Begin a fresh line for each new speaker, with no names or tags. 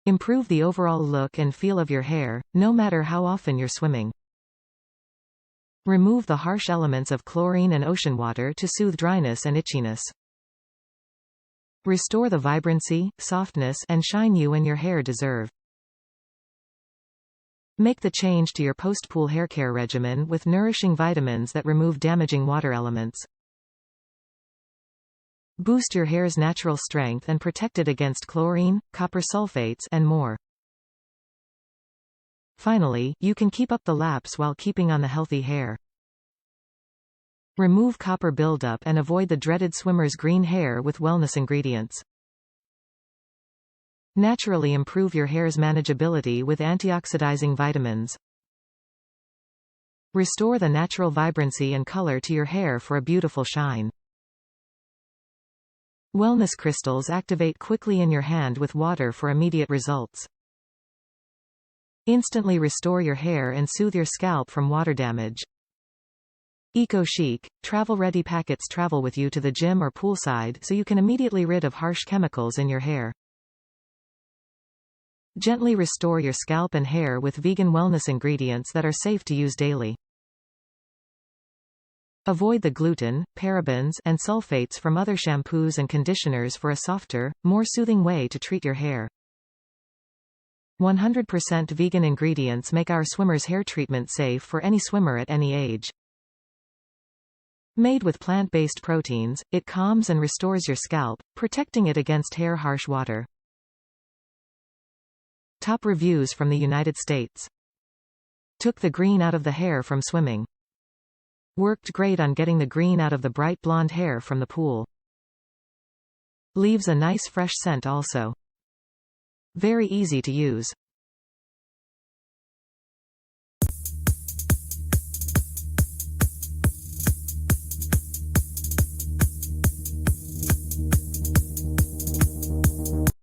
Improve the overall look and feel of your hair, no matter how often you're swimming. Remove the harsh elements of chlorine and ocean water to soothe dryness and itchiness. Restore the vibrancy, softness, and shine you and your hair deserve. Make the change to your post-pool haircare regimen with nourishing vitamins that remove damaging water elements. Boost your hair's natural strength and protect it against chlorine, copper sulfates, and more. Finally, you can keep up the laps while keeping on the healthy hair. Remove copper buildup and avoid the dreaded swimmer's green hair with wellness ingredients. Naturally improve your hair's manageability with antioxidizing vitamins. Restore the natural vibrancy and color to your hair for a beautiful shine. Wellness crystals activate quickly in your hand with water for immediate results. Instantly restore your hair and soothe your scalp from water damage. Eco-chic, travel-ready packets travel with you to the gym or poolside so you can immediately rid of harsh chemicals in your hair. Gently restore your scalp and hair with vegan wellness ingredients that are safe to use daily. Avoid the gluten, parabens, and sulfates from other shampoos and conditioners for a softer, more soothing way to treat your hair. 100% vegan ingredients make our swimmers' hair treatment safe for any swimmer at any age. Made with plant-based proteins, it calms and restores your scalp, protecting it against hair-harsh water. Top reviews from the United States. Took the green out of the hair from swimming. Worked great on getting the green out of the bright blonde hair from the pool. Leaves a nice fresh scent also. Very easy to use.